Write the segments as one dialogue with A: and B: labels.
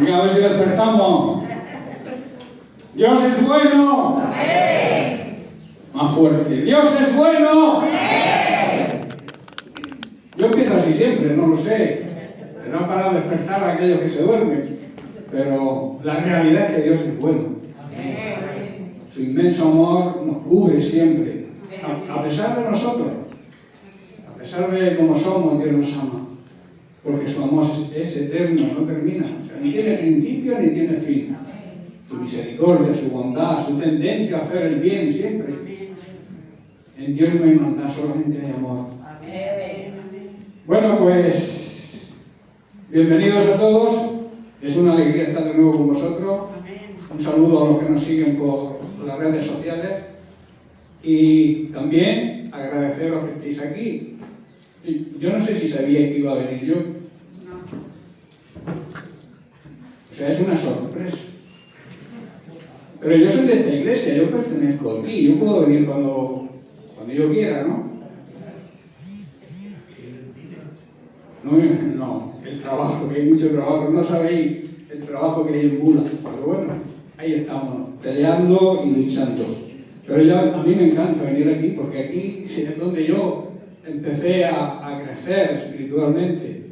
A: Venga, a ver si despertamos. Dios es bueno.
B: Amén.
A: Más fuerte. Dios es bueno.
B: Amén.
A: Yo empiezo así siempre, no lo sé. Será para despertar a aquellos que se duermen. Pero la realidad es que Dios es bueno.
B: Amén.
A: Su inmenso amor nos cubre siempre. A pesar de nosotros. A pesar de cómo somos, Dios nos ama. Porque su amor es eterno, no termina. O sea, ni tiene principio ni tiene fin. Su misericordia, su bondad, su tendencia a hacer el bien siempre. En Dios no hay maldad, solamente hay amor.
B: Amén.
A: Bueno, pues bienvenidos a todos. Es una alegría estar de nuevo con vosotros. Un saludo a los que nos siguen por las redes sociales. Y también agradeceros que estéis aquí. Yo no sé si sabíais que iba a venir yo. O sea, es una sorpresa. Pero yo soy de esta iglesia, yo pertenezco aquí, yo puedo venir cuando yo quiera, ¿no? No, el trabajo, que hay mucho trabajo, no sabéis el trabajo que hay en Bula, pero bueno, ahí estamos, peleando y luchando. Pero ya, a mí me encanta venir aquí, porque aquí es donde yo empecé a crecer espiritualmente.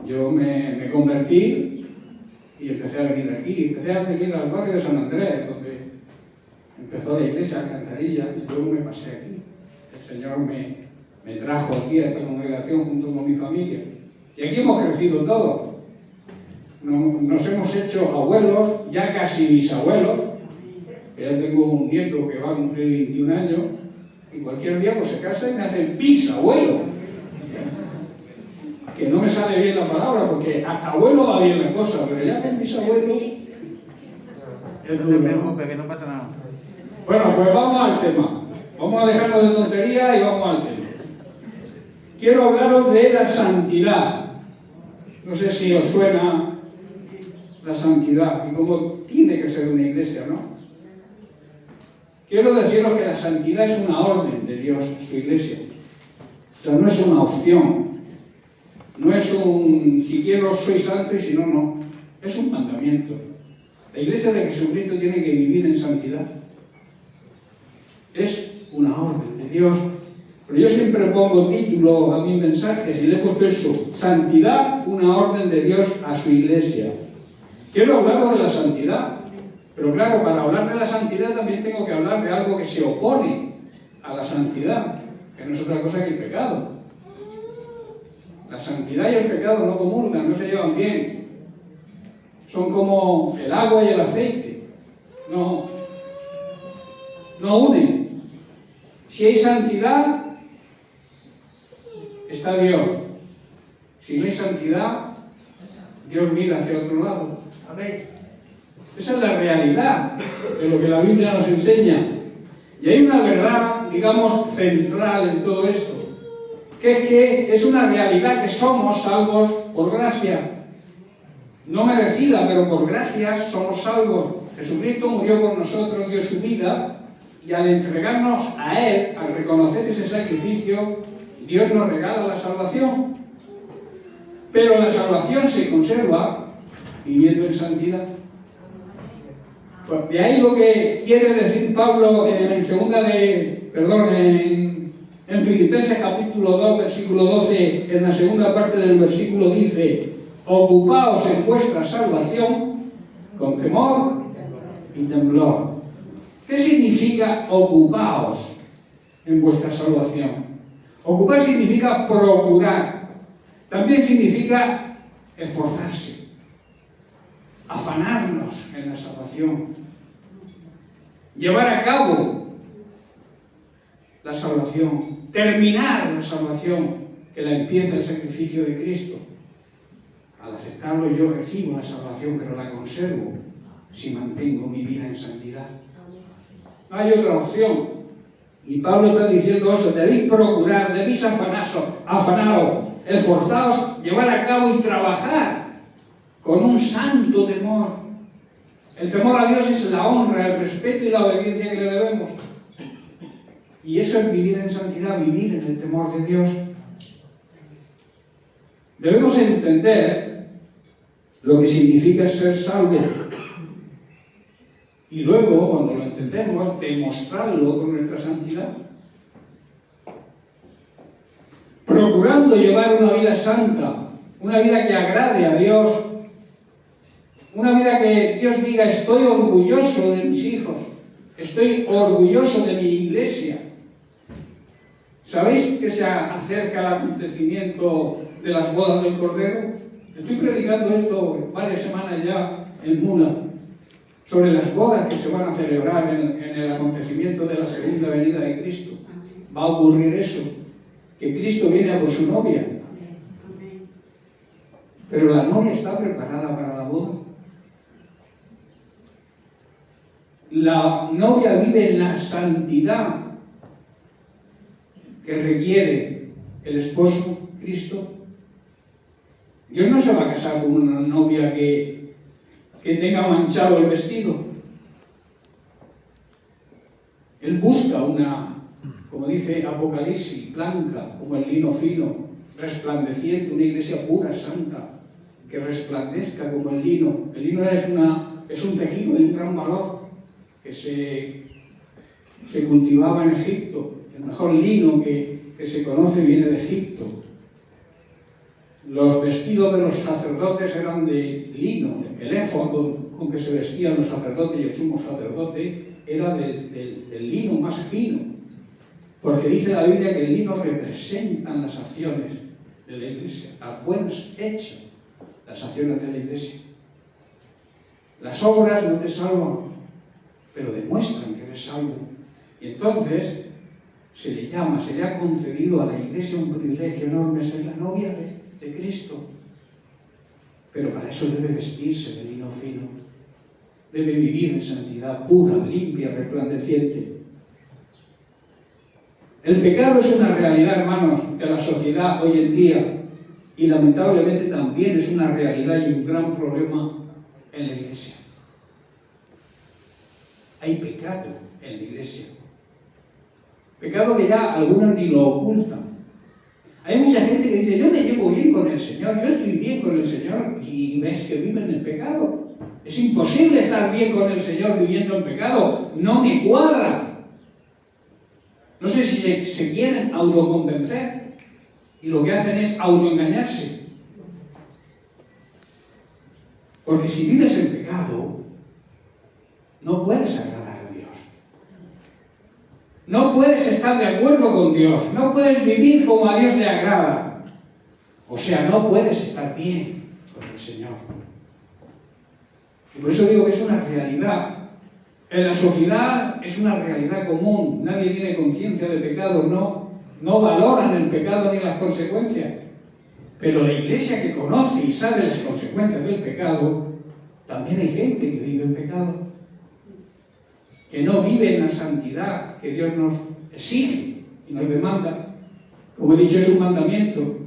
A: Yo me convertí y empecé a venir aquí, empecé a venir al barrio de San Andrés, donde empezó la iglesia, Alcantarilla, y luego me pasé aquí. El Señor me trajo aquí a esta congregación junto con mi familia. Y aquí hemos crecido todos. Nos hemos hecho abuelos, ya casi bisabuelos. Ya tengo un nieto que va a cumplir 21 años, y cualquier día pues se casa y me hace bisabuelo. Que no me sale bien la palabra, porque hasta abuelo va bien la cosa, pero ya con bisabuelo es duro, ¿no?
C: Que no pasa nada.
A: Bueno, pues vamos al tema. Vamos a dejarnos de tontería y vamos al tema. Quiero hablaros de la santidad. No sé si os suena la santidad y cómo tiene que ser una iglesia, ¿no? Quiero deciros que la santidad es una orden de Dios, su iglesia. O sea, no es una opción. No es un, si quiero soy santo y si no, no. Es un mandamiento. La iglesia de Jesucristo tiene que vivir en santidad. Es una orden de Dios. Pero yo siempre pongo título a mis mensajes y le he puesto eso. Santidad, una orden de Dios a su iglesia. Quiero hablaros de la santidad. Pero claro, para hablar de la santidad también tengo que hablar de algo que se opone a la santidad, que no es otra cosa que el pecado. La santidad y el pecado no comulgan, no se llevan bien. Son como el agua y el aceite. No unen. Si hay santidad, está Dios. Si no hay santidad, Dios mira hacia otro lado.
B: Amén.
A: Esa es la realidad de lo que la Biblia nos enseña. Y hay una verdad, digamos, central en todo esto, que es una realidad que somos salvos por gracia. No merecida, pero por gracia somos salvos. Jesucristo murió por nosotros, dio su vida, y al entregarnos a Él, al reconocer ese sacrificio, Dios nos regala la salvación. Pero la salvación se conserva viviendo en santidad. Pues de ahí lo que quiere decir Pablo en Filipenses capítulo 2, versículo 12, en la segunda parte del versículo dice: ocupaos en vuestra salvación con temor y temblor. ¿Qué significa ocupaos en vuestra salvación? Ocupar significa procurar. También significa esforzarse, afanarnos en la salvación, llevar a cabo la salvación, terminar la salvación, que la empieza el sacrificio de Cristo. Al aceptarlo yo recibo la salvación, pero la conservo si mantengo mi vida en santidad. No hay otra opción. Y Pablo está diciendo eso: debéis procurar, debéis afanaros, esforzaos, llevar a cabo y trabajar con un santo temor. El temor a Dios es la honra, el respeto y la obediencia que le debemos. Y eso es vivir en santidad, vivir en el temor de Dios. Debemos entender lo que significa ser salvo. Y luego, cuando lo entendemos, demostrarlo con nuestra santidad. Procurando llevar una vida santa, una vida que agrade a Dios, una vida que Dios diga: estoy orgulloso de mis hijos, estoy orgulloso de mi iglesia. ¿Sabéis que se acerca el acontecimiento de las bodas del Cordero? Estoy predicando esto varias semanas ya en Mula, sobre las bodas que se van a celebrar en el acontecimiento de la segunda venida de Cristo. Va a ocurrir eso, que Cristo viene a por su novia. Pero la novia está preparada para la boda. La novia vive en la santidad que requiere el esposo, Cristo. Dios no se va a casar con una novia que tenga manchado el vestido. Él busca una, como dice Apocalipsis, blanca, como el lino fino, resplandeciente, una iglesia pura, santa, que resplandezca como el lino. El lino es un tejido de un gran valor que se cultivaba en Egipto. El mejor lino que se conoce viene de Egipto. Los vestidos de los sacerdotes eran de lino. El éfod con que se vestían los sacerdotes y el sumo sacerdote era del lino más fino. Porque dice la Biblia que el lino representa las acciones de la iglesia, las buenas hechas, las acciones de la iglesia. Las obras no te salvan, pero demuestran que eres salvo. Y entonces se le ha concedido a la iglesia un privilegio enorme, ser la novia de Cristo. Pero para eso debe vestirse de lino fino, debe vivir en santidad pura, limpia, resplandeciente. El pecado es una realidad, hermanos, de la sociedad hoy en día, y lamentablemente también es una realidad y un gran problema en la iglesia. Hay pecado en la iglesia. Pecado que ya algunos ni lo ocultan. Hay mucha gente que dice: yo me llevo bien con el Señor, yo estoy bien con el Señor, y ves que viven en pecado. Es imposible estar bien con el Señor viviendo en pecado. No me cuadra. No sé si se quieren autoconvencer y lo que hacen es autoengañarse. Porque si vives en pecado, no puedes agradar a Dios. No puedes estar de acuerdo con Dios. No puedes vivir como a Dios le agrada. O sea, no puedes estar bien con el Señor. Y por eso digo que es una realidad. En la sociedad es una realidad común. Nadie tiene conciencia de pecado. No valoran el pecado ni las consecuencias. Pero la iglesia que conoce y sabe las consecuencias del pecado, también hay gente que vive en pecado, que no vive en la santidad que Dios nos exige y nos demanda. Como he dicho, es un mandamiento.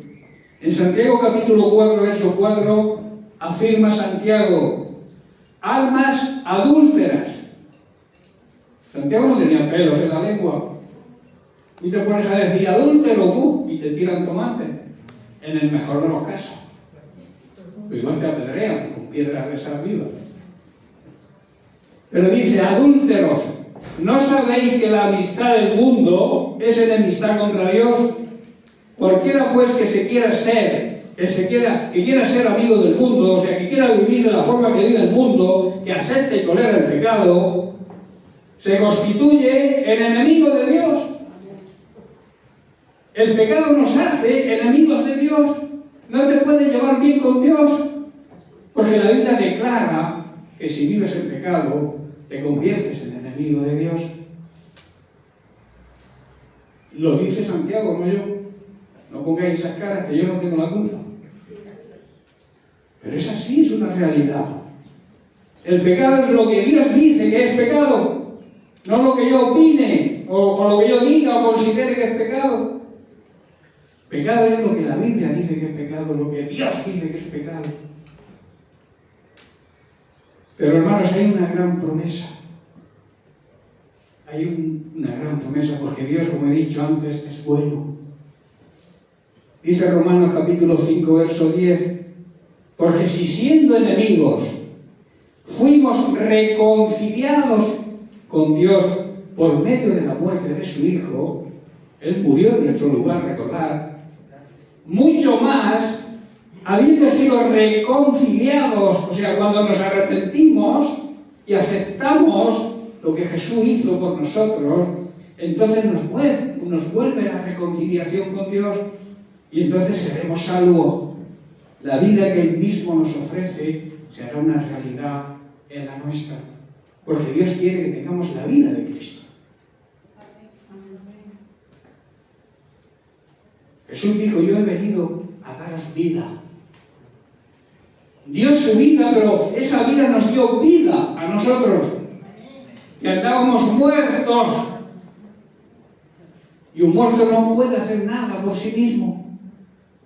A: En Santiago capítulo 4, verso 4, afirma Santiago: almas adúlteras. Santiago no tenía pelos en la lengua. Y te pones a decir adúltero, y te tiran tomate. En el mejor de los casos. Pero igual te apedrean con piedras de sal viva. Pero dice: adúlteros, ¿no sabéis que la amistad del mundo es enemistad contra Dios? Cualquiera pues que quiera ser amigo del mundo, o sea, que quiera vivir de la forma que vive el mundo, que acepte y tolera el pecado, se constituye en enemigo de Dios. El pecado nos hace enemigos de Dios. No te puedes llevar bien con Dios, porque la Biblia declara que si vives en pecado, te conviertes en enemigo de Dios. Lo dice Santiago, no yo. No pongáis esas caras, que yo no tengo la culpa. Pero es así, es una realidad. El pecado es lo que Dios dice que es pecado, no lo que yo opine, o lo que yo diga o considere que es pecado. Pecado es lo que la Biblia dice que es pecado, lo que Dios dice que es pecado. Pero hermanos, hay una gran promesa. Hay una gran promesa, porque Dios, como he dicho antes, es bueno. Dice Romanos capítulo 5, verso 10: Porque si siendo enemigos fuimos reconciliados con Dios por medio de la muerte de su Hijo, Él murió en nuestro lugar, recordad, mucho más, habiendo sido reconciliados, o sea, cuando nos arrepentimos y aceptamos lo que Jesús hizo por nosotros, entonces nos vuelve la reconciliación con Dios y entonces seremos salvos. La vida que Él mismo nos ofrece será una realidad en la nuestra, porque Dios quiere que tengamos la vida de Cristo. Jesús dijo: yo he venido a daros vida. Dio su vida, pero esa vida nos dio vida a nosotros, que andábamos muertos. Y un muerto no puede hacer nada por sí mismo.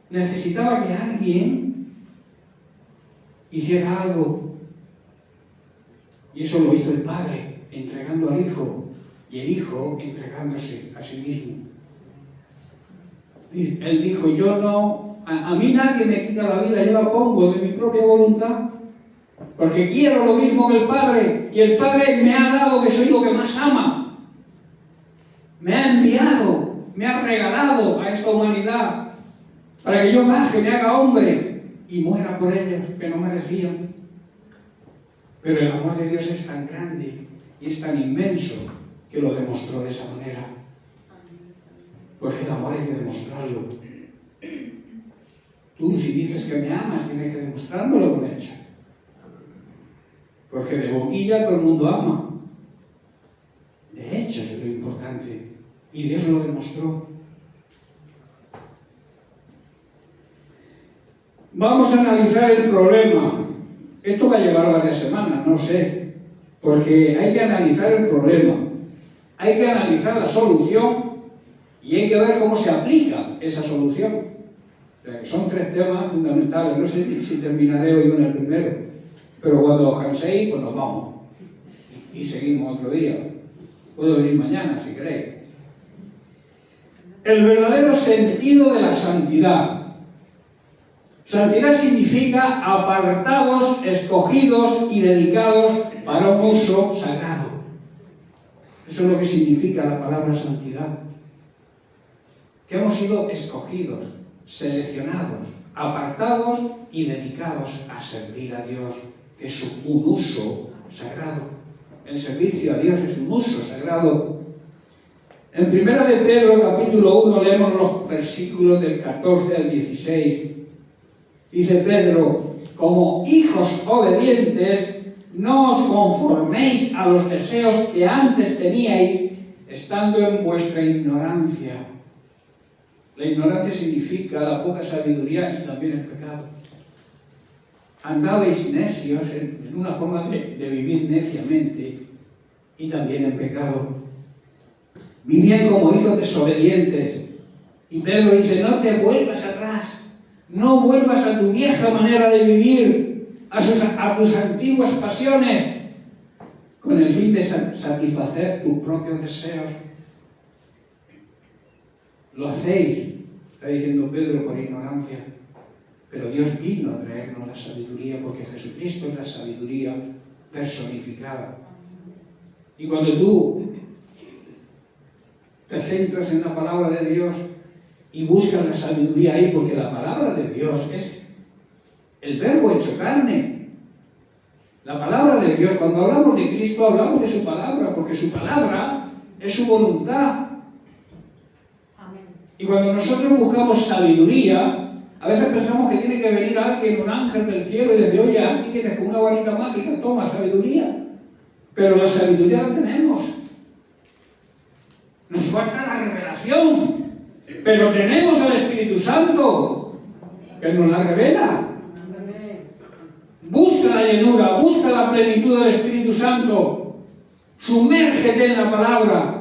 A: Necesitaba que alguien hiciera algo. Y eso lo hizo el Padre, entregando al Hijo, y el Hijo entregándose a sí mismo. Él dijo: yo no, a mí nadie me quita la vida, yo la pongo de mi propia voluntad, porque quiero lo mismo que el Padre, y el Padre me ha dado que soy lo que más ama. Me ha enviado, me ha regalado a esta humanidad, para que yo baje, me haga hombre, y muera por ellos, que no merecían. Pero el amor de Dios es tan grande y es tan inmenso que lo demostró de esa manera. Porque el amor hay que demostrarlo. Tú, si dices que me amas, tienes que demostrármelo con hecho. Porque de boquilla todo el mundo ama. De hechos es lo importante. Y Dios lo demostró. Vamos a analizar el problema. Esto va a llevar varias semanas, no sé. Porque hay que analizar el problema. Hay que analizar la solución. Y hay que ver cómo se aplica esa solución. O sea, que son tres temas fundamentales. No sé si terminaré hoy con el primero, pero cuando os canséis, pues nos vamos. Y seguimos otro día. Puedo venir mañana, si queréis. El verdadero sentido de la santidad. Santidad significa apartados, escogidos y dedicados para un uso sagrado. Eso es lo que significa la palabra santidad. Que hemos sido escogidos, seleccionados, apartados y dedicados a servir a Dios, que es un uso sagrado. El servicio a Dios es un uso sagrado. En 1 de Pedro, capítulo 1, leemos los versículos del 14 al 16. Dice Pedro: como hijos obedientes, no os conforméis a los deseos que antes teníais, estando en vuestra ignorancia. La ignorancia significa la poca sabiduría y también el pecado. Andabais necios en una forma de vivir neciamente y también en pecado. Vivían como hijos desobedientes. Y Pedro dice: no te vuelvas atrás, no vuelvas a tu vieja manera de vivir, a tus antiguas pasiones, con el fin de satisfacer tus propios deseos. Lo hacéis, está diciendo Pedro, por ignorancia. Pero Dios vino a traernos la sabiduría, porque Jesucristo es la sabiduría personificada. Y cuando tú te centras en la palabra de Dios y buscas la sabiduría ahí, porque la palabra de Dios es el verbo hecho carne. La palabra de Dios, cuando hablamos de Cristo, hablamos de su palabra, porque su palabra es su voluntad. Y cuando nosotros buscamos sabiduría, a veces pensamos que tiene que venir alguien, un ángel del cielo, y decir: oye, aquí tienes con una varita mágica, toma sabiduría. Pero la sabiduría la tenemos. Nos falta la revelación. Pero tenemos al Espíritu Santo, que nos la revela. Busca la llenura, busca la plenitud del Espíritu Santo. Sumérgete en la palabra.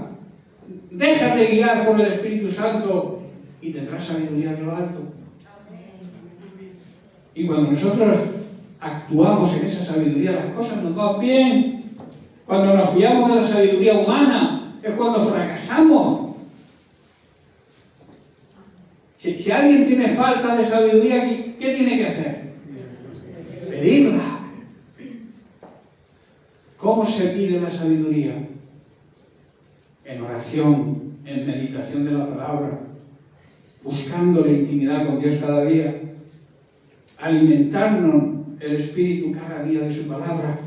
A: Déjate guiar por el Espíritu Santo y tendrás sabiduría de lo alto. Y cuando nosotros actuamos en esa sabiduría, las cosas nos van bien. Cuando nos fiamos de la sabiduría humana, es cuando fracasamos. Si alguien tiene falta de sabiduría, ¿qué tiene que hacer? pedirla. ¿Cómo se pide la sabiduría? En oración, en meditación de la palabra, buscando la intimidad con Dios cada día, alimentarnos el Espíritu cada día de su palabra,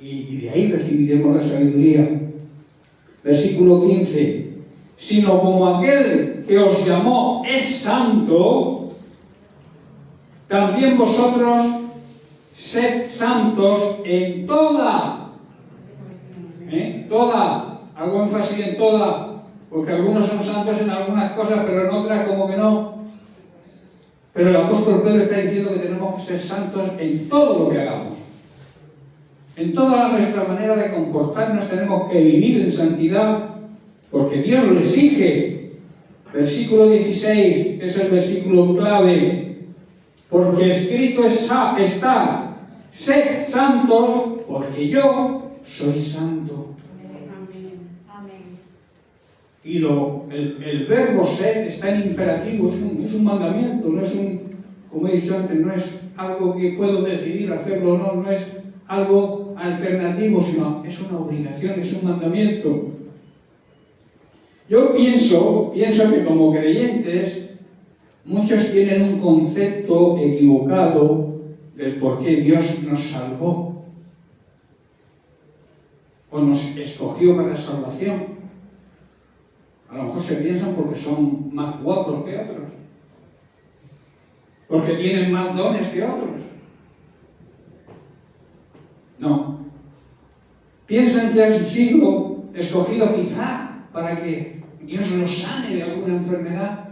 A: y de ahí recibiremos la sabiduría. Versículo 15: sino como aquel que os llamó es santo, también vosotros sed santos en toda, hago énfasis en toda, porque algunos son santos en algunas cosas, pero en otras como que no. Pero el apóstol Pedro está diciendo que tenemos que ser santos en todo lo que hagamos. En toda nuestra manera de comportarnos tenemos que vivir en santidad, porque Dios lo exige. Versículo 16 es el versículo clave. Porque escrito está, sed santos, porque yo soy santo. Y el verbo ser está en imperativo, es un mandamiento, no es como he dicho antes, no es algo que puedo decidir hacerlo o no, no es algo alternativo, sino es una obligación, es un mandamiento. Yo pienso que como creyentes, muchos tienen un concepto equivocado del por qué Dios nos salvó o nos escogió para salvación. A lo mejor se piensan porque son más guapos que otros, porque tienen más dones que otros. No. Piensan que han sido escogidos quizá para que Dios los sane de alguna enfermedad,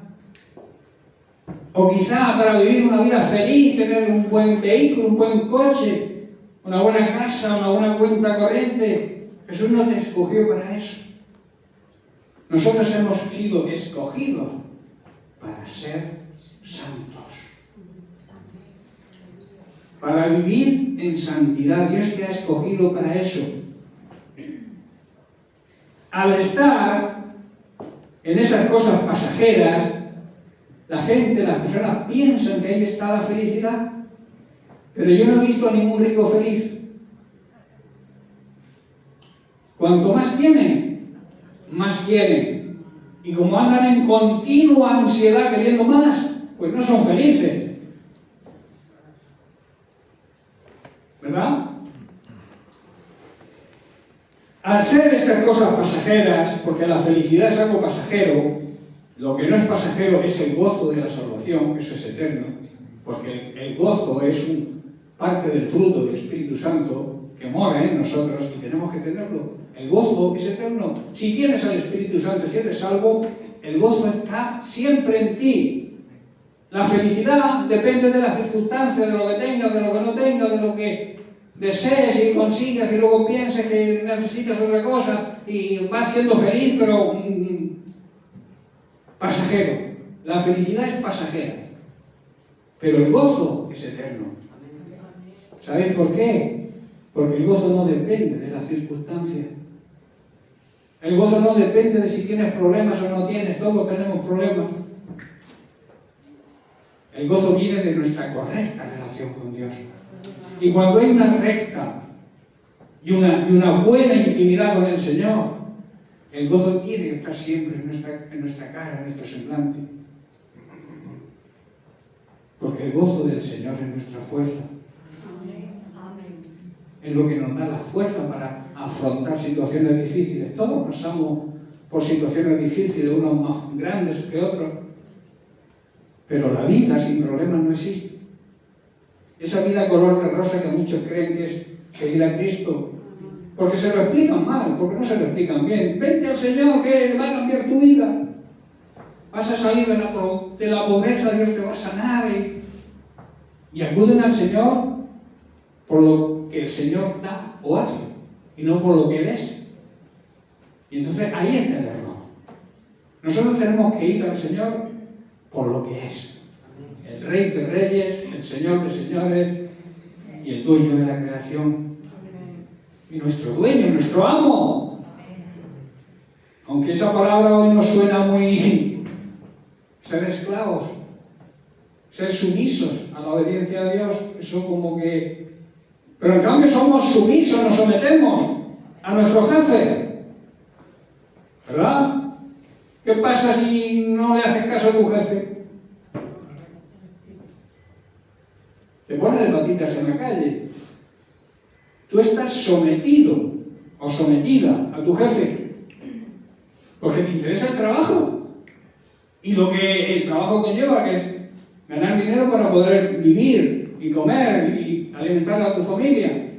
A: o quizá para vivir una vida feliz, tener un buen vehículo, un buen coche, una buena casa, una buena cuenta corriente. Jesús no te escogió para eso. Nosotros hemos sido escogidos para ser santos, para vivir en santidad. Dios te ha escogido para eso. Al estar en esas cosas pasajeras, la gente, las personas piensan que ahí está la felicidad, pero yo no he visto a ningún rico feliz. Cuanto más tienen, más quieren. Y como andan en continua ansiedad queriendo más, pues no son felices. ¿Verdad? Al ser estas cosas pasajeras, porque la felicidad es algo pasajero, lo que no es pasajero es el gozo de la salvación, eso es eterno, porque el gozo es parte del fruto del Espíritu Santo que mora en nosotros y tenemos que tenerlo. El gozo es eterno. Si tienes al Espíritu Santo, si eres salvo, el gozo está siempre en ti. La felicidad depende de las circunstancias, de lo que tengas, de lo que no tengas, de lo que desees y consigas y luego pienses que necesitas otra cosa y vas siendo feliz, pero pasajero. La felicidad es pasajera, pero el gozo es eterno. ¿Sabéis por qué? Porque el gozo no depende de las circunstancias. El gozo no depende de si tienes problemas o no tienes, todos tenemos problemas. El gozo viene de nuestra correcta relación con Dios. Y cuando hay una recta y una buena intimidad con el Señor, el gozo tiene que estar siempre en nuestra cara, en nuestro semblante. Porque el gozo del Señor es nuestra fuerza. Es lo que nos da la fuerza para afrontar situaciones difíciles. Todos pasamos por situaciones difíciles, unos más grandes que otros. Pero la vida sin problemas no existe. Esa vida color de rosa que muchos creen que es seguir a Cristo, porque se lo explican mal, porque no se lo explican bien. Vente al Señor que va a cambiar tu vida. Vas a salir de la pobreza, Dios te va a sanar. Y acuden al Señor por lo que el Señor da o hace, y no por lo que Él es. Y entonces ahí está el error. Nosotros tenemos que ir al Señor por lo que es. El Rey de Reyes, el Señor de Señores y el dueño de la creación. Y nuestro dueño, nuestro amo. Aunque esa palabra hoy nos suena muy ser esclavos. ser sumisos a la obediencia a Dios, eso como que... Pero en cambio somos sumisos, nos sometemos a nuestro jefe, ¿verdad? ¿Qué pasa si no le haces caso a tu jefe? Te pone de patitas en la calle. Tú estás sometido o sometida a tu jefe porque te interesa el trabajo y lo que el trabajo conlleva, que es ganar dinero para poder vivir y comer y alimentar a tu familia.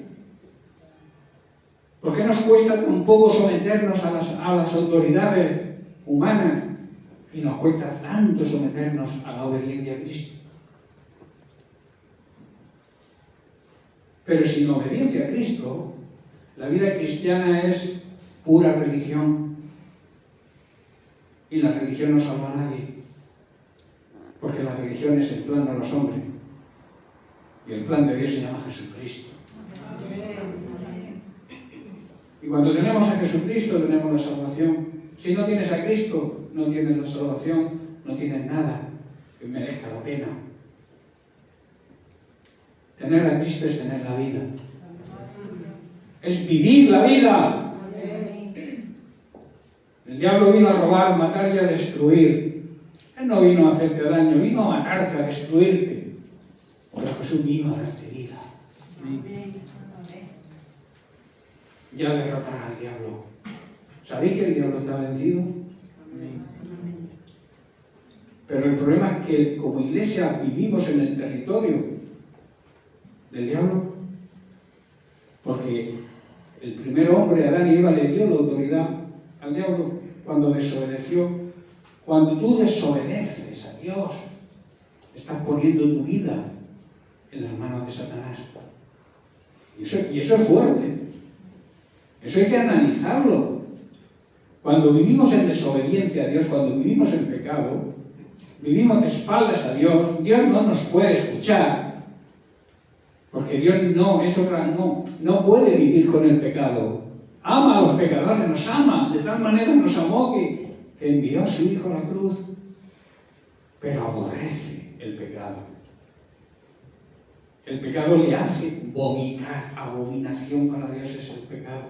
A: ¿Por qué nos cuesta tan poco someternos a las autoridades humanas y nos cuesta tanto someternos a la obediencia a Cristo? Pero sin obediencia a Cristo, la vida cristiana es pura religión. Y la religión no salva a nadie. Porque la religión es el plan de los hombres. Y el plan de Dios se llama Jesucristo. Y cuando tenemos a Jesucristo, tenemos la salvación. Si no tienes a Cristo, no tienes la salvación, no tienes nada que merezca la pena. Tener a Cristo es tener la vida. Es vivir la vida. El diablo vino a robar, matar y a destruir. Él no vino a hacerte daño, vino a matarte, a destruirte. Pero Jesús vino a darte vida. Y a derrotar al diablo. ¿Sabéis que el diablo está vencido? Pero el problema es que como iglesia vivimos en el territorio del diablo, porque el primer hombre, Adán y Eva, le dio la autoridad al diablo cuando desobedeció. Cuando tú desobedeces a Dios, estás poniendo tu vida en las manos de Satanás. Y eso es fuerte. Eso hay que analizarlo. Cuando vivimos en desobediencia a Dios, cuando vivimos en pecado, vivimos de espaldas a Dios, Dios no nos puede escuchar. Porque Dios no puede vivir con el pecado. Ama a los pecadores, nos ama, de tal manera nos amó que envió a su Hijo a la cruz. Pero aborrece el pecado. El pecado le hace vomitar. Abominación para Dios es el pecado.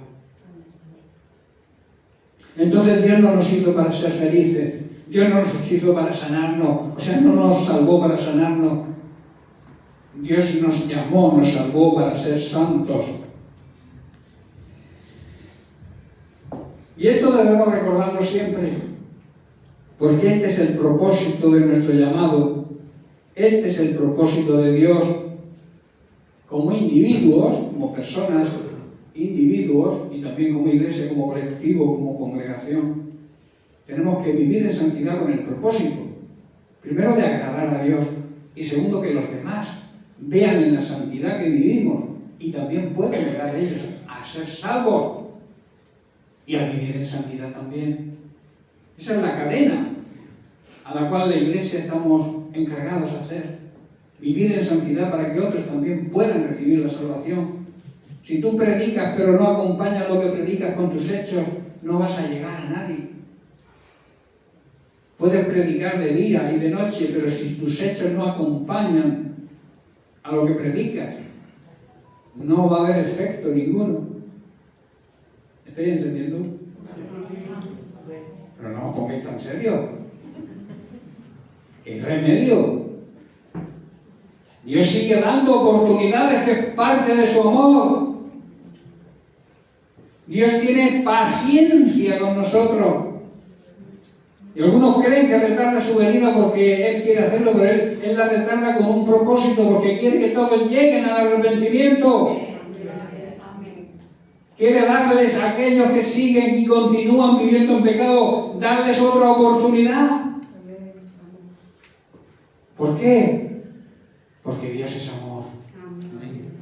A: Entonces Dios no nos hizo para ser felices. Dios no nos hizo para sanarnos. O sea, no nos salvó para sanarnos. Dios nos llamó, nos salvó para ser santos. Y esto debemos recordarlo siempre, porque este es el propósito de nuestro llamado. Este es el propósito de Dios. Como individuos, como personas, individuos, y también como iglesia, como colectivo, como congregación, tenemos que vivir en santidad con el propósito, primero, de agradar a Dios, y segundo, que los demás vean en la santidad que vivimos y también puedan llegar ellos a ser salvos y a vivir en santidad también. Esa es la cadena a la cual la iglesia estamos encargados de hacer. Vivir en santidad para que otros también puedan recibir la salvación. Si tú predicas pero no acompañas lo que predicas con tus hechos, no vas a llegar a nadie. Puedes predicar de día y de noche, pero si tus hechos no acompañan a lo que predicas, no va a haber efecto ninguno. ¿Estáis entendiendo? Pero no os pongáis tan serio. ¿Qué remedio? Dios sigue dando oportunidades, que es parte de su amor. Dios tiene paciencia con nosotros. Y algunos creen que retarda su venida porque Él quiere hacerlo, pero Él la retarda con un propósito, porque quiere que todos lleguen al arrepentimiento. Quiere darles a aquellos que siguen y continúan viviendo en pecado, darles otra oportunidad. ¿Por qué? Porque Dios es amor.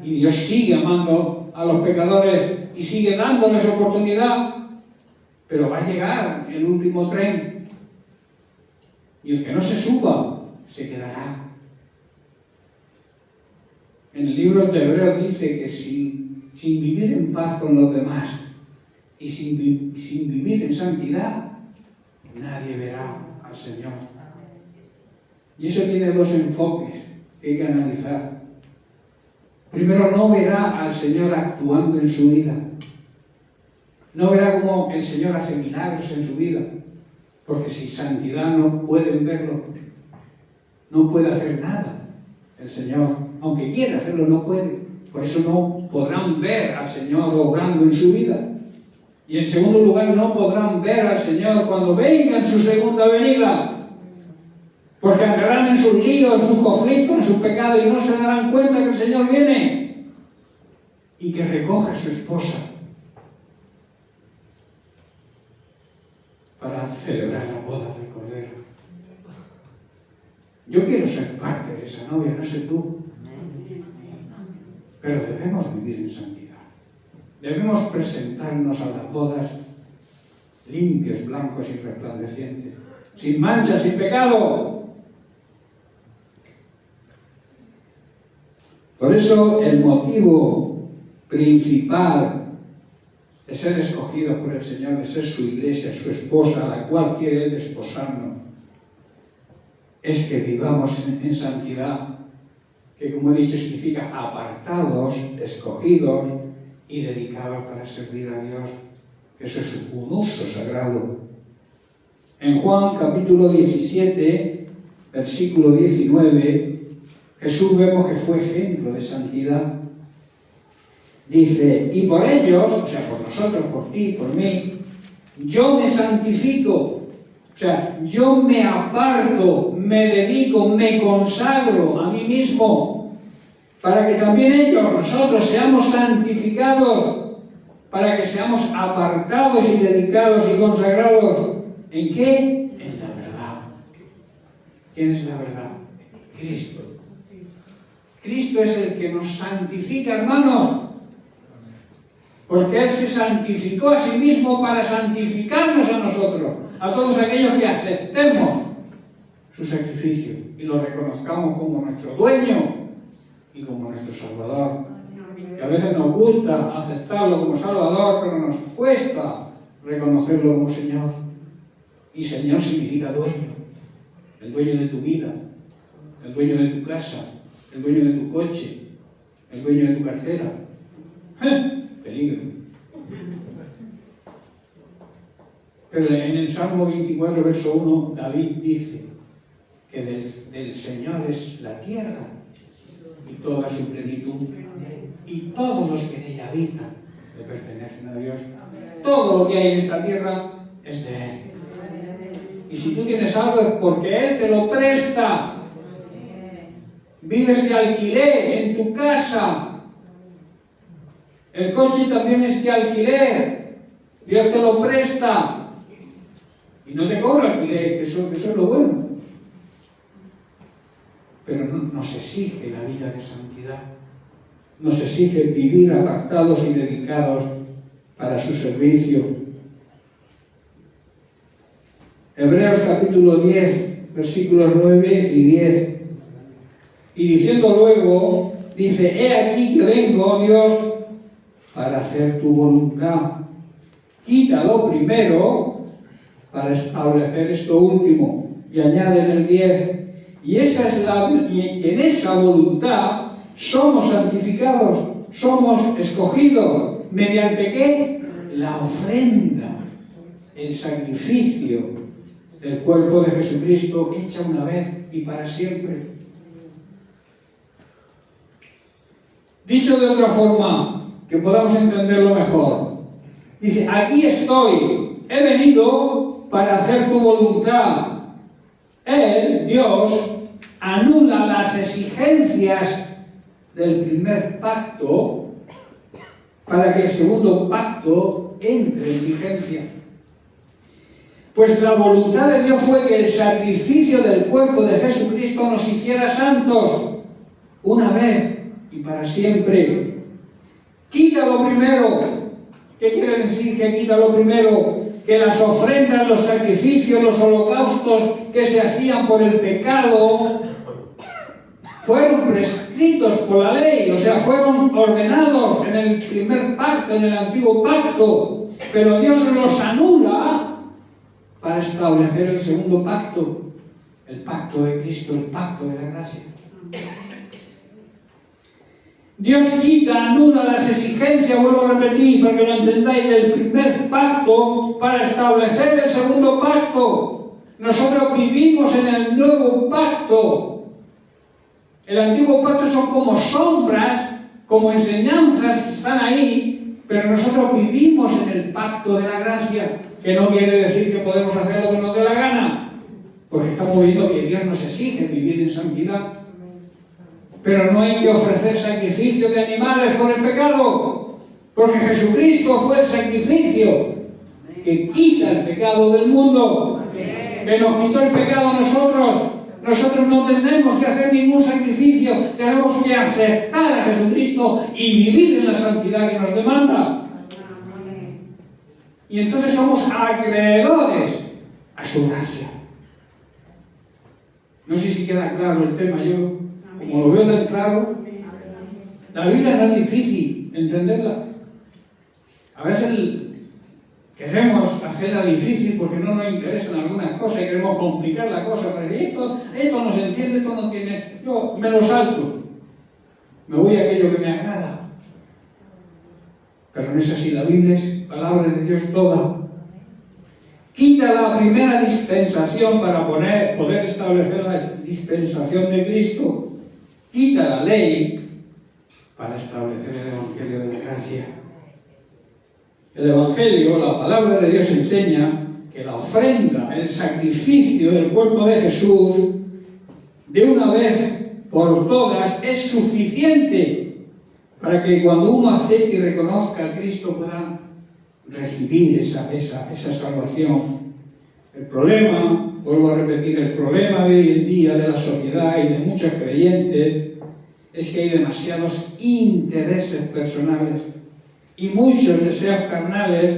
A: Y Dios sigue amando a los pecadores y sigue dándoles oportunidad. Pero va a llegar el último tren. Y el que no se suba, se quedará. En el libro de Hebreos dice que sin vivir en paz con los demás y sin vivir en santidad, nadie verá al Señor. Y eso tiene dos enfoques que hay que analizar. Primero, no verá al Señor actuando en su vida. No verá cómo el Señor hace milagros en su vida. Porque sin santidad no pueden verlo. No puede hacer nada el Señor. Aunque quiera hacerlo, no puede. Por eso no podrán ver al Señor obrando en su vida. Y en segundo lugar, no podrán ver al Señor cuando venga en su segunda venida. Porque andarán en sus líos, en sus conflictos, en sus pecados y no se darán cuenta que el Señor viene y que recoge a su esposa para celebrar la boda del Cordero. Yo quiero ser parte de esa novia, no sé tú. Pero debemos vivir en santidad. Debemos presentarnos a las bodas limpios, blancos y resplandecientes, sin mancha, sin pecado. Por eso el motivo principal de ser escogidos por el Señor, de ser su iglesia, su esposa, a la cual quiere Él desposarnos, es que vivamos en santidad, que como he dicho significa apartados, escogidos y dedicados para servir a Dios, que eso es un uso sagrado. En Juan capítulo 17, versículo 19, Jesús vemos que fue ejemplo de santidad. Dice, y por ellos, o sea, por nosotros, por ti, por mí, yo me santifico. O sea, yo me aparto, me dedico, me consagro a mí mismo, para que también ellos, nosotros, seamos santificados, para que seamos apartados y dedicados y consagrados. ¿En qué? En la verdad. ¿Quién es la verdad? Cristo. Cristo es el que nos santifica, hermanos, porque Él se santificó a sí mismo para santificarnos a nosotros, a todos aquellos que aceptemos su sacrificio y lo reconozcamos como nuestro dueño y como nuestro Salvador. Que a veces nos gusta aceptarlo como Salvador, pero nos cuesta reconocerlo como Señor. Y Señor significa dueño, el dueño de tu vida, el dueño de tu casa, el dueño de tu coche, el dueño de tu cartera. Peligro. Pero en el Salmo 24, verso 1, David dice que del Señor es la tierra y toda su plenitud, y todos los que en ella habitan le pertenecen a Dios. Todo lo que hay en esta tierra es de Él. Y si tú tienes algo es porque Él te lo presta. Vives de alquiler en tu casa. El coche también es de alquiler. Dios te lo presta. Y no te cobra alquiler, que eso es lo bueno. Pero nos exige la vida de santidad. Nos exige vivir apartados y dedicados para su servicio. Hebreos capítulo 10, versículos 9 y 10. Y diciendo luego, dice, he aquí que vengo, Dios, para hacer tu voluntad. Quita lo primero para establecer esto último. Y añade en el 10, y en esa voluntad somos santificados, somos escogidos. ¿Mediante qué? La ofrenda, el sacrificio del cuerpo de Jesucristo hecha una vez y para siempre. Dicho de otra forma, que podamos entenderlo mejor. Dice, aquí estoy, he venido para hacer tu voluntad. Él, Dios, anula las exigencias del primer pacto para que el segundo pacto entre en vigencia. Pues la voluntad de Dios fue que el sacrificio del cuerpo de Jesucristo nos hiciera santos una vez y para siempre. Quita lo primero. ¿Qué quiere decir que quita lo primero? Que las ofrendas, los sacrificios, los holocaustos que se hacían por el pecado fueron prescritos por la ley, o sea, fueron ordenados en el primer pacto, en el antiguo pacto, pero Dios los anula para establecer el segundo pacto, el pacto de Cristo, el pacto de la gracia. Dios quita, anula las exigencias, vuelvo a repetir para que lo entendáis, del primer pacto para establecer el segundo pacto. Nosotros vivimos en el nuevo pacto. El antiguo pacto son como sombras, como enseñanzas que están ahí, pero nosotros vivimos en el pacto de la gracia, que no quiere decir que podemos hacer lo que nos dé la gana, porque estamos viendo que Dios nos exige vivir en santidad. Pero no hay que ofrecer sacrificios de animales por el pecado, porque Jesucristo fue el sacrificio que quita el pecado del mundo, que nos quitó el pecado a nosotros. Nosotros no tenemos que hacer ningún sacrificio, tenemos que aceptar a Jesucristo y vivir en la santidad que nos demanda. Y entonces somos acreedores a su gracia. No sé si queda claro el tema. Yo, como lo veo tan claro, la Biblia no es difícil entenderla. A veces queremos hacerla difícil porque no nos interesan algunas cosas y queremos complicar la cosa para decir, esto no se entiende, esto no tiene... Yo me lo salto, me voy a aquello que me agrada. Pero no es así, la Biblia es palabra de Dios toda. Quita la primera dispensación para poder establecer la dispensación de Cristo. Quita la ley para establecer el Evangelio de la gracia. El Evangelio, la palabra de Dios enseña que la ofrenda, el sacrificio del cuerpo de Jesús, de una vez por todas, es suficiente para que cuando uno acepte y reconozca a Cristo pueda recibir esa salvación. El problema, vuelvo a repetir, el problema de hoy en día de la sociedad y de muchos creyentes es que hay demasiados intereses personales y muchos deseos carnales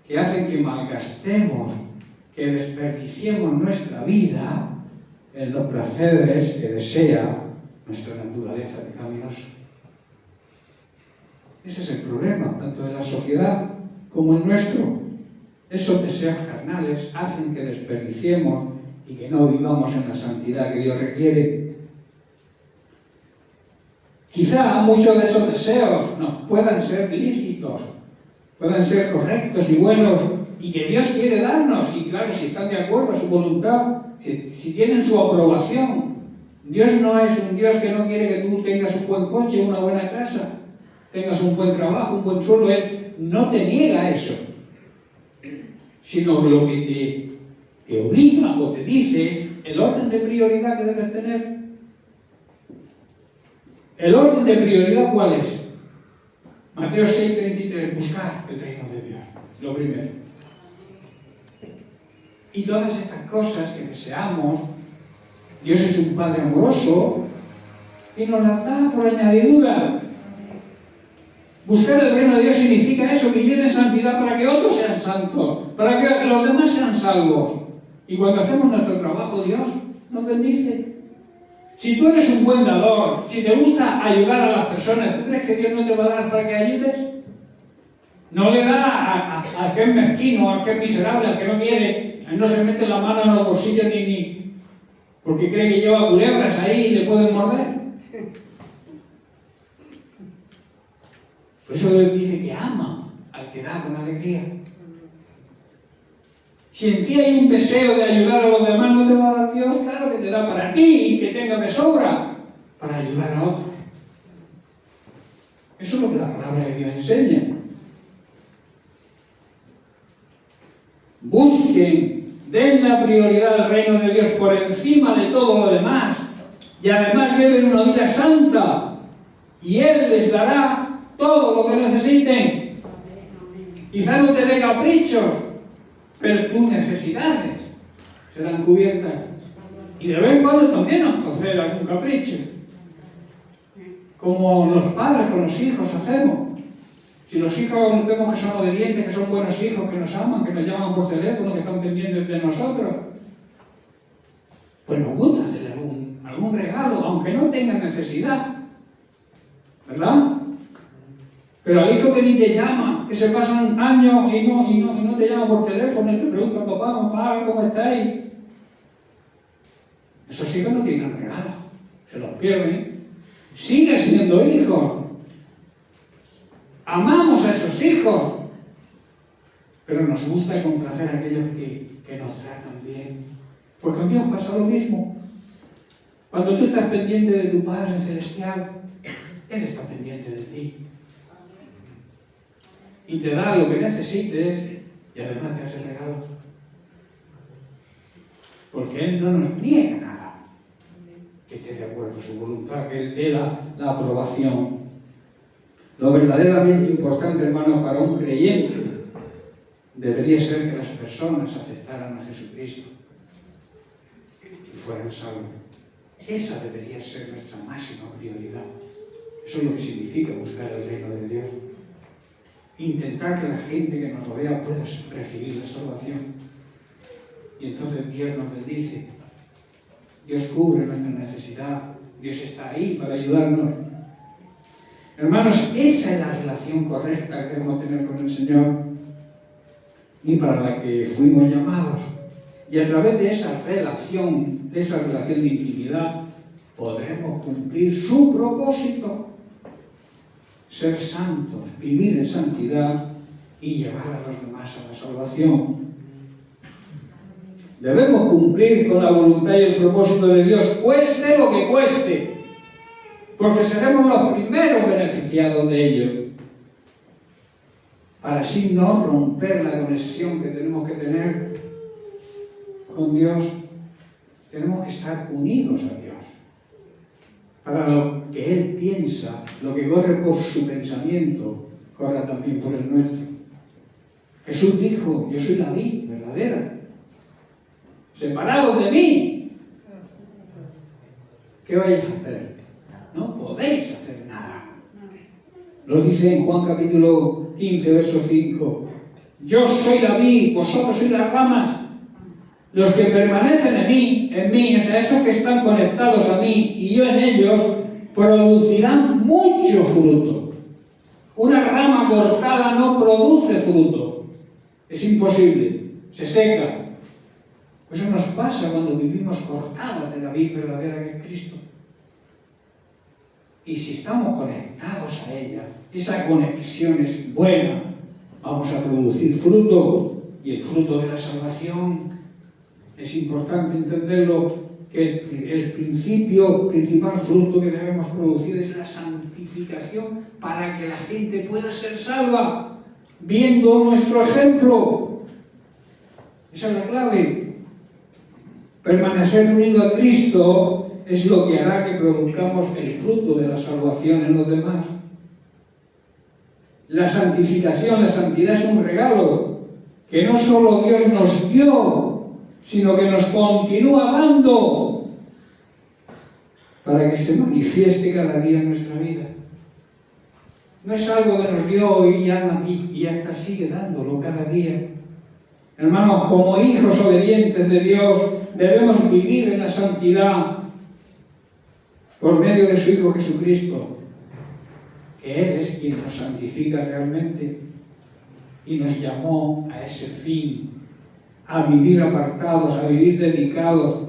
A: que hacen que malgastemos, que desperdiciemos nuestra vida en los placeres que desea nuestra naturaleza pecaminosa. Ese es el problema, tanto de la sociedad como el nuestro. Esos deseos carnales hacen que desperdiciemos y que no vivamos en la santidad que Dios requiere. Quizá muchos de esos deseos no puedan ser lícitos, puedan ser correctos y buenos, y que Dios quiere darnos, y claro, si están de acuerdo a su voluntad, si tienen su aprobación. Dios no es un Dios que no quiere que tú tengas un buen coche, una buena casa, tengas un buen trabajo, un buen sueldo. Él no te niega eso, sino lo que te obliga o te dice es el orden de prioridad que debes tener. ¿El orden de prioridad cuál es? Mateo 6:33, buscar el reino de Dios, lo primero. Y todas estas cosas que deseamos, Dios es un Padre amoroso y nos las da por añadidura. Buscar el reino de Dios significa eso, vivir en santidad para que otros sean santos, para que los demás sean salvos. Y cuando hacemos nuestro trabajo, Dios nos bendice. Si tú eres un buen dador, si te gusta ayudar a las personas, ¿tú crees que Dios no te va a dar para que ayudes? No le da a aquel mezquino, a aquel miserable, al que no quiere, no se mete la mano en los bolsillos ni porque cree que lleva culebras ahí y le pueden morder. Por eso Dios dice que ama al que da con alegría. Si en ti hay un deseo de ayudar a los demás, ¿no te va a dar Dios? Claro que te da para ti y que tengas de sobra para ayudar a otros. Eso es lo que la palabra de Dios enseña. Busquen, den la prioridad al reino de Dios por encima de todo lo demás y además lleven una vida santa y Él les dará todo lo que necesiten. Quizás no te dé caprichos, pero tus necesidades serán cubiertas. Y de vez en cuando también nos concede algún capricho, como los padres con los hijos hacemos. Si los hijos vemos que son obedientes, que son buenos hijos, que nos aman, que nos llaman por teléfono, que están pendientes de nosotros, pues nos gusta hacerle algún regalo, aunque no tengan necesidad, ¿verdad? Pero al hijo que ni te llama, que se pasan años y no te llama por teléfono y te pregunta, papá, mamá, ¿cómo estáis? Esos hijos no tienen regalo, se los pierden. Sigue siendo hijo. Amamos a esos hijos, pero nos gusta complacer a aquellos que nos tratan bien. Pues con Dios pasa lo mismo. Cuando tú estás pendiente de tu Padre Celestial, Él está pendiente de ti. Y te da lo que necesites y además te hace regalos. Porque Él no nos niega nada. Que esté de acuerdo con su voluntad, que Él dé la aprobación. Lo verdaderamente importante, hermanos, para un creyente debería ser que las personas aceptaran a Jesucristo y fueran salvos. Esa debería ser nuestra máxima prioridad. Eso es lo que significa buscar el reino de Dios. Intentar que la gente que nos rodea pueda recibir la salvación. Y entonces Dios nos bendice. Dios cubre nuestra necesidad. Dios está ahí para ayudarnos. Hermanos, esa es la relación correcta que debemos tener con el Señor y para la que fuimos llamados. Y a través de esa relación de intimidad, podremos cumplir su propósito. Ser santos, vivir en santidad y llevar a los demás a la salvación. Debemos cumplir con la voluntad y el propósito de Dios, cueste lo que cueste, porque seremos los primeros beneficiados de ello. Para así no romper la conexión que tenemos que tener con Dios, tenemos que estar unidos a Dios. Para lo que Él piensa, lo que corre por su pensamiento, corra también por el nuestro. Jesús dijo, yo soy la vid verdadera. Separados de mí, ¿qué vais a hacer? No podéis hacer nada. Lo dice en Juan capítulo 15, verso 5. Yo soy la vid, vosotros sois las ramas. Los que permanecen en mí, o sea, esos que están conectados a mí y yo en ellos, producirán mucho fruto. Una rama cortada no produce fruto. Es imposible, se seca. Eso nos pasa cuando vivimos cortados de la vid verdadera que es Cristo. Y si estamos conectados a ella, esa conexión es buena, vamos a producir fruto, y el fruto de la salvación. Es importante entenderlo, que el principal fruto que debemos producir es la santificación para que la gente pueda ser salva, viendo nuestro ejemplo. Esa es la clave. Permanecer unido a Cristo es lo que hará que produzcamos el fruto de la salvación en los demás. La santificación, la santidad es un regalo que no solo Dios nos dio, sino que nos continúa dando para que se manifieste cada día en nuestra vida. No es algo que nos dio y hasta sigue dándolo cada día. Hermanos, como hijos obedientes de Dios, debemos vivir en la santidad por medio de su Hijo Jesucristo, que Él es quien nos santifica realmente y nos llamó a ese fin, a vivir apartados, a vivir dedicados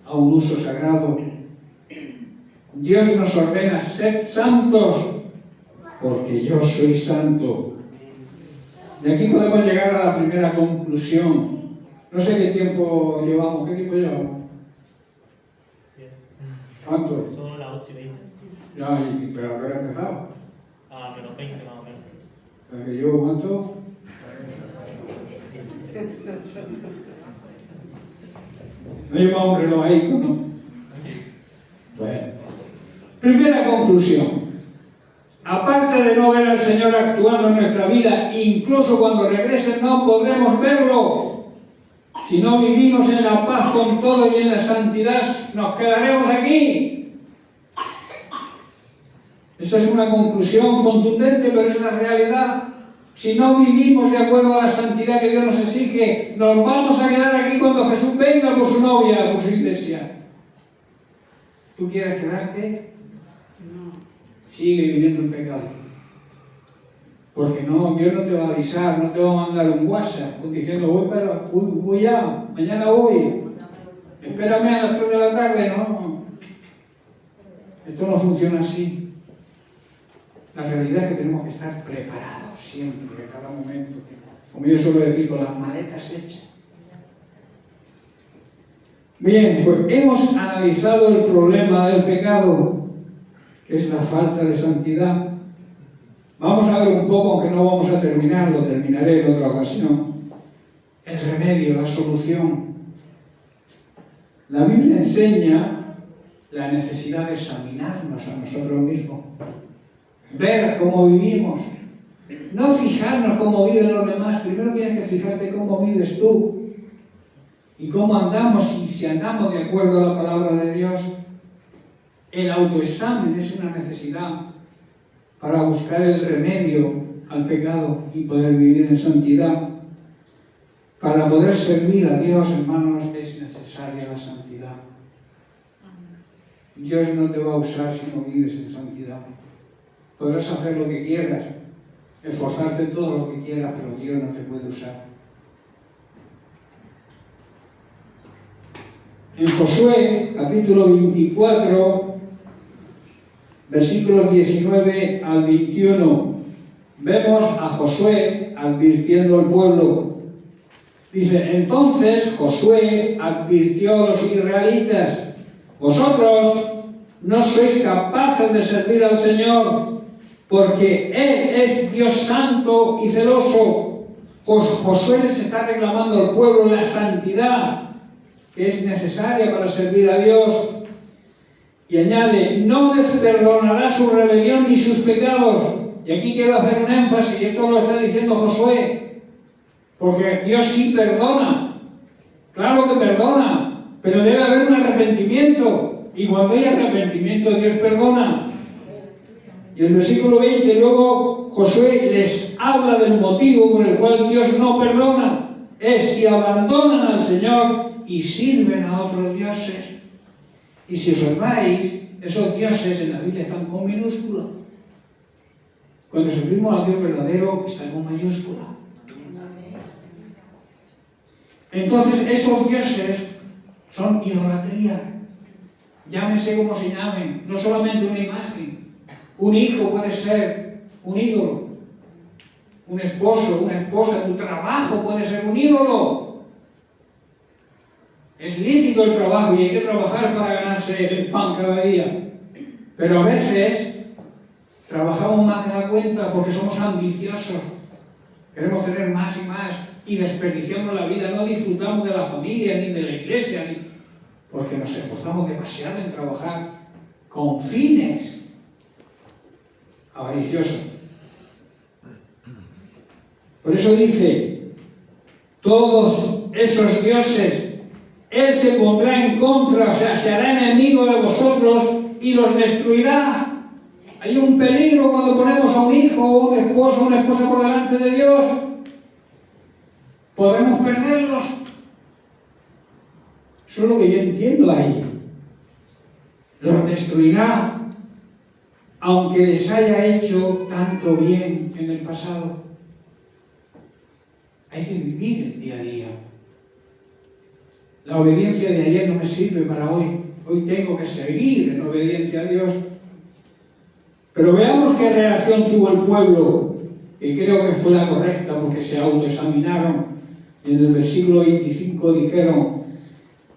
A: a un uso sagrado. Dios nos ordena, sed santos, porque yo soy santo. De aquí podemos llegar a la primera conclusión. No sé qué tiempo llevamos. ¿Qué tiempo llevamos? ¿Cuánto?
C: Son las 8:20.
A: Ya, pero ¿a qué hora he empezado?
C: A menos 20 más o menos.
A: ¿Para que llevo cuánto? No lleva un reloj ahí, ¿no? Bueno. Primera conclusión. Aparte de no ver al Señor actuando en nuestra vida, incluso cuando regrese no podremos verlo. Si no vivimos en la paz con todo y en la santidad, nos quedaremos aquí. Esa es una conclusión contundente, pero es la realidad. Si no vivimos de acuerdo a la santidad que Dios nos exige, nos vamos a quedar aquí cuando Jesús venga por su novia, por su iglesia. ¿Tú quieres quedarte? Sigue viviendo en pecado. Porque no, Dios no te va a avisar, no te va a mandar un WhatsApp diciendo voy ya, mañana voy. espérame a las 3 de la tarde, no. Esto no funciona así. La realidad es que tenemos que estar preparados siempre, en cada momento. Como yo suelo decir, con las maletas hechas. Bien, pues hemos analizado el problema del pecado, que es la falta de santidad. Vamos a ver un poco, aunque no vamos a terminar, lo terminaré en otra ocasión, el remedio, la solución. La Biblia enseña la necesidad de examinarnos a nosotros mismos, ver cómo vivimos, no fijarnos cómo viven los demás, primero tienes que fijarte cómo vives tú y cómo andamos, y si andamos de acuerdo a la palabra de Dios. El autoexamen es una necesidad para buscar el remedio al pecado y poder vivir en santidad. Para poder servir a Dios, hermanos, es necesaria la santidad. Dios no te va a usar si no vives en santidad. Podrás hacer lo que quieras, esforzarte todo lo que quieras, pero Dios no te puede usar. En Josué, capítulo 24, versículos 19 al 21, vemos a Josué advirtiendo al pueblo. Dice, entonces Josué advirtió a los israelitas, vosotros no sois capaces de servir al Señor, porque Él es Dios santo y celoso. Josué les está reclamando al pueblo la santidad que es necesaria para servir a Dios. Y añade, no les perdonará su rebelión ni sus pecados. Y aquí quiero hacer un énfasis, y esto lo está diciendo Josué, porque Dios sí perdona, claro que perdona, pero debe haber un arrepentimiento, y cuando hay arrepentimiento Dios perdona. Y el versículo 20, luego Josué les habla del motivo por el cual Dios no perdona, es si abandonan al Señor y sirven a otros dioses. Y si observáis, esos dioses en la Biblia están con minúscula. Cuando servimos al Dios verdadero, está con mayúscula. Entonces, esos dioses son idolatría. Llámese como se llame, no solamente una imagen. Un hijo puede ser un ídolo. Un esposo, una esposa, tu trabajo puede ser un ídolo. Es lícito el trabajo y hay que trabajar para ganarse el pan cada día. Pero a veces trabajamos más de la cuenta porque somos ambiciosos. Queremos tener más y más y desperdiciamos la vida. No disfrutamos de la familia ni de la iglesia, porque nos esforzamos demasiado en trabajar con fines avariciosos. Por eso dice, todos esos dioses, Él se pondrá en contra, o sea, se hará enemigo de vosotros y los destruirá. Hay un peligro cuando ponemos a un hijo, un esposo, una esposa por delante de Dios. Podemos perderlos. Eso es lo que yo entiendo ahí. Los destruirá, aunque les haya hecho tanto bien en el pasado. Hay que vivir el día a día. La obediencia de ayer no me sirve para hoy. Hoy tengo que seguir en obediencia a Dios. Pero veamos qué reacción tuvo el pueblo, que creo que fue la correcta porque se autoexaminaron. En el versículo 25 dijeron,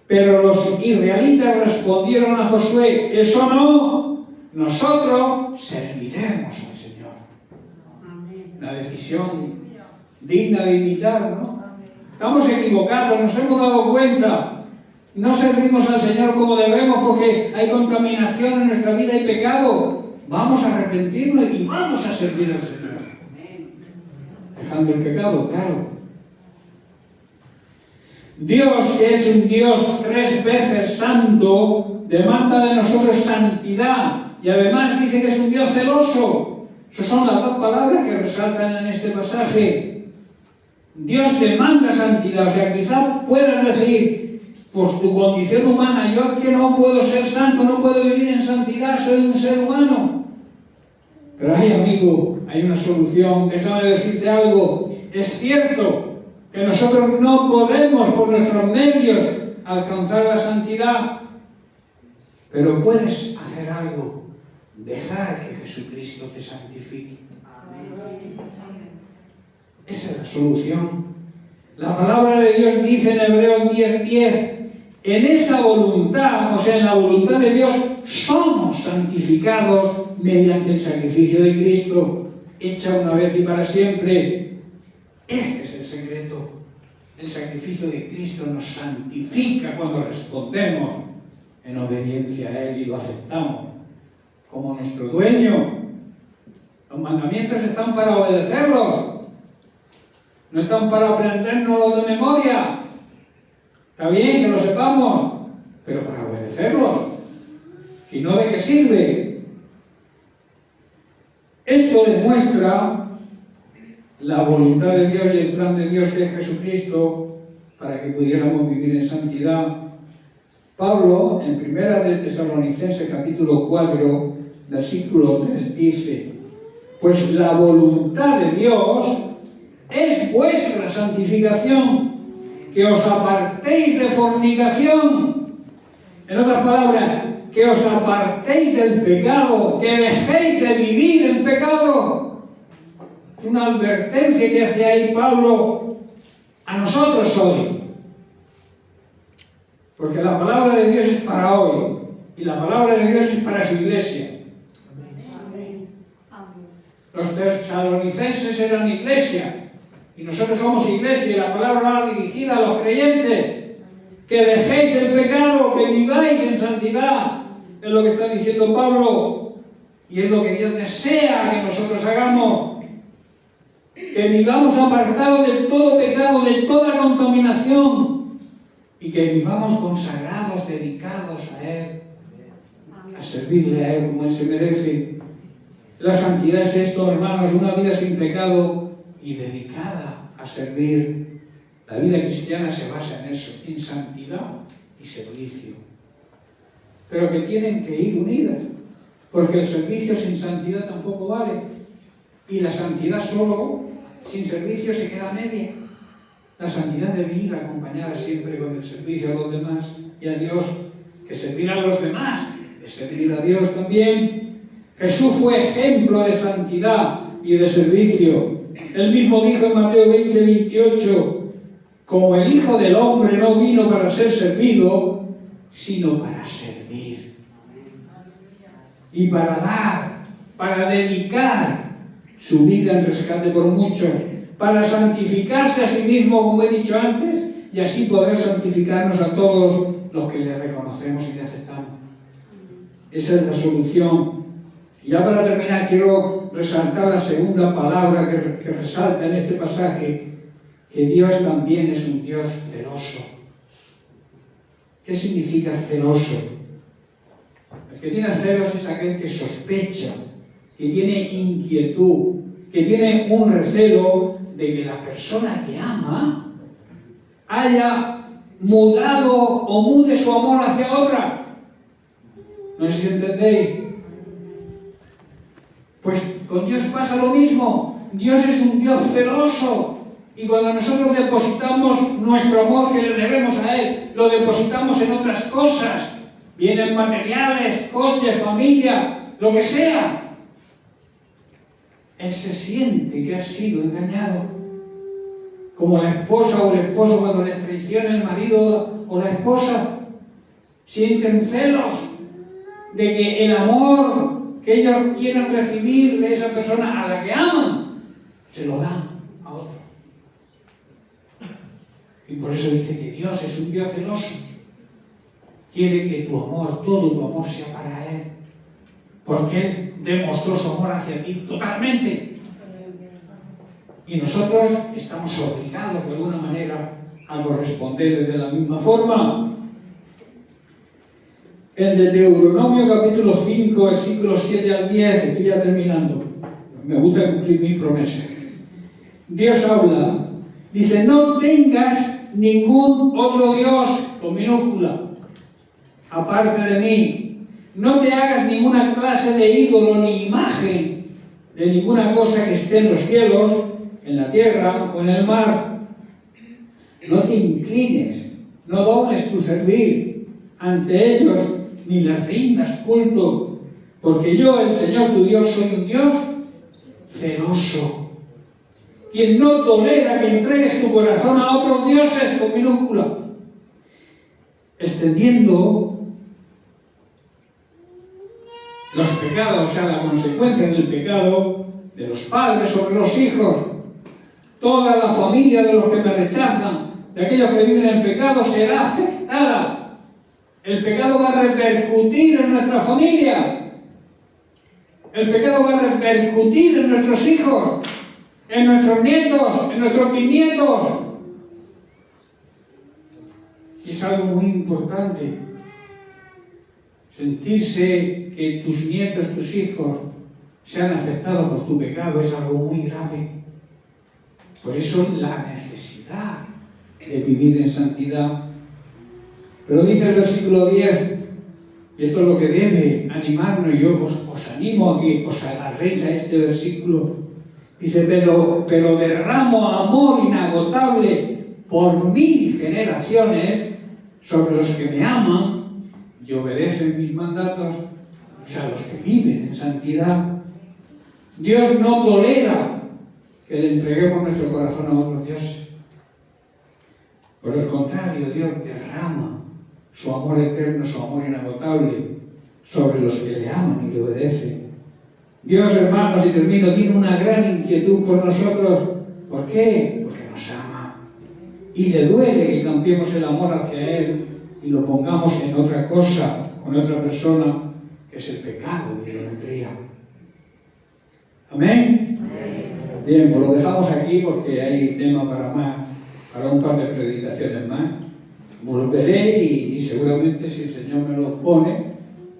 A: pero los israelitas respondieron a Josué, eso no, nosotros serviremos al Señor. Una decisión digna de imitar, ¿no? Estamos equivocados, nos hemos dado cuenta. No servimos al Señor como debemos porque hay contaminación en nuestra vida y pecado. Vamos a arrepentirnos y vamos a servir al Señor. Dejando el pecado, claro. Dios, que es un Dios 3 veces santo, demanda de nosotros santidad. Y además dice que es un Dios celoso. Esas son las dos palabras que resaltan en este pasaje. Dios demanda santidad, o sea, quizá puedas decir, por tu condición humana, yo es que no puedo ser santo, no puedo vivir en santidad, soy un ser humano. Pero hay, amigo, hay una solución. Déjame decirte algo. Es cierto que nosotros no podemos por nuestros medios alcanzar la santidad, pero puedes hacer algo, dejar que Jesucristo te santifique. Esa es la solución. La palabra de Dios dice en Hebreos 10:10, en esa voluntad, o sea, en la voluntad de Dios, somos santificados mediante el sacrificio de Cristo, hecha una vez y para siempre. Este es el secreto. El sacrificio de Cristo nos santifica cuando respondemos en obediencia a Él y lo aceptamos como nuestro dueño. Los mandamientos están para obedecerlos, no están para aprendérnoslos de memoria. Está bien que lo sepamos, pero para obedecerlos. Si no, ¿de qué sirve? Esto demuestra la voluntad de Dios y el plan de Dios que es Jesucristo para que pudiéramos vivir en santidad. Pablo, en 1 de Tesalonicenses capítulo 4, versículo 3, dice: pues la voluntad de Dios es vuestra santificación, que os apartéis de fornicación. En otras palabras, que os apartéis del pecado, que dejéis de vivir en pecado. Es una advertencia que hace ahí Pablo a nosotros hoy. Porque la palabra de Dios es para hoy, y la palabra de Dios es para su iglesia. Los tesalonicenses eran iglesia, y nosotros somos iglesia, y la palabra va dirigida a los creyentes. Que dejéis el pecado, que viváis en santidad, es lo que está diciendo Pablo, y es lo que Dios desea que nosotros hagamos. Que vivamos apartados de todo pecado, de toda contaminación, y que vivamos consagrados, dedicados a Él, a servirle a Él como Él se merece. La santidad es esto, hermanos, una vida sin pecado y dedicada a servir. La vida cristiana se basa en eso, en santidad y servicio. Pero que tienen que ir unidas, porque el servicio sin santidad tampoco vale. Y la santidad solo, sin servicio, se queda media. La santidad debe ir acompañada siempre con el servicio a los demás y a Dios, que servir a los demás es servir a Dios también. Jesús fue ejemplo de santidad y de servicio. Él mismo dijo en Mateo 20:28, como el Hijo del Hombre no vino para ser servido, sino para servir. Y para dar, para dedicar su vida en rescate por muchos, para santificarse a sí mismo, como he dicho antes, y así poder santificarnos a todos los que le reconocemos y le aceptamos. Esa es la solución. Y ya para terminar, quiero resaltar la segunda palabra que resalta en este pasaje, que Dios también es un Dios celoso. ¿Qué significa celoso? El que tiene celos es aquel que sospecha, que tiene inquietud, que tiene un recelo de que la persona que ama haya mudado o mude su amor hacia otra. No sé si entendéis. Pues con Dios pasa lo mismo. Dios es un Dios celoso. Y cuando nosotros depositamos nuestro amor que le debemos a Él, lo depositamos en otras cosas, vienen materiales, coches, familia, lo que sea, Él se siente que ha sido engañado. Como la esposa o el esposo cuando les traiciona el marido o la esposa, sienten celos de que el amor que ellos quieren recibir de esa persona a la que aman, se lo dan a otro. Y por eso dice que Dios es un Dios celoso. Quiere que tu amor, todo tu amor sea para Él. Porque Él demostró su amor hacia ti totalmente. Y nosotros estamos obligados de alguna manera a corresponderle de la misma forma. En Deuteronomio capítulo 5, versículos 7 al 10, estoy ya terminando. Me gusta cumplir mi promesa. Dios habla, dice, no tengas ningún otro Dios, con minúscula, aparte de mí. No te hagas ninguna clase de ídolo ni imagen de ninguna cosa que esté en los cielos, en la tierra o en el mar. No te inclines No dobles tu servir ante ellos, ni les rindas culto, porque yo, el Señor tu Dios, soy un Dios celoso, quien no tolera que entregues tu corazón a otros dioses, con minúscula, extendiendo los pecados, o sea, la consecuencia del pecado de los padres sobre los hijos. Toda la familia de los que me rechazan, de aquellos que viven en pecado, será afectada. El pecado va a repercutir en nuestra familia. El pecado va a repercutir en nuestros hijos, en nuestros nietos, en nuestros bisnietos. Y es algo muy importante. Sentirse que tus nietos, tus hijos, sean afectados por tu pecado es algo muy grave. Por eso la necesidad de vivir en santidad. Pero dice el versículo 10, y esto es lo que debe animarnos, y yo os animo a que os agarréis a este versículo. Dice, pero derramo amor inagotable por 1000 generaciones sobre los que me aman y obedecen mis mandatos, o sea, los que viven en santidad. Dios no tolera que le entreguemos nuestro corazón a otros dioses. Por el contrario, Dios derrama su amor eterno, su amor inagotable sobre los que le aman y le obedecen. Dios, hermanos, y termino, tiene una gran inquietud por nosotros. ¿Por qué? Porque nos ama. Y le duele que cambiemos el amor hacia Él y lo pongamos en otra cosa, con otra persona, que es el pecado de idolatría. ¿Amén? Bien, pues lo dejamos aquí porque hay tema para un par de predicaciones más. Volveré y seguramente, si el Señor me lo pone,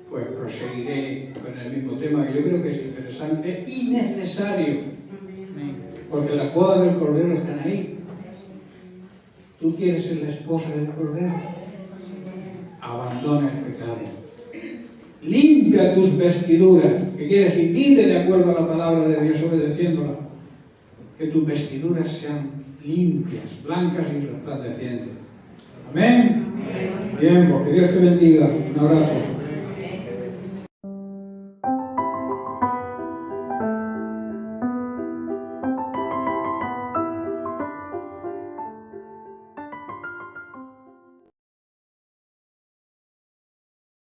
A: pues proseguiré con el mismo tema, que yo creo que es interesante y necesario, porque las bodas del Cordero están ahí. ¿Tú quieres ser la esposa del Cordero? Abandona el pecado. Limpia tus vestiduras, que quiere decir, vive de acuerdo a la palabra de Dios, obedeciéndola. Que tus vestiduras sean limpias, blancas y resplandecientes. Amén. Bien, porque Dios te bendiga. Un abrazo.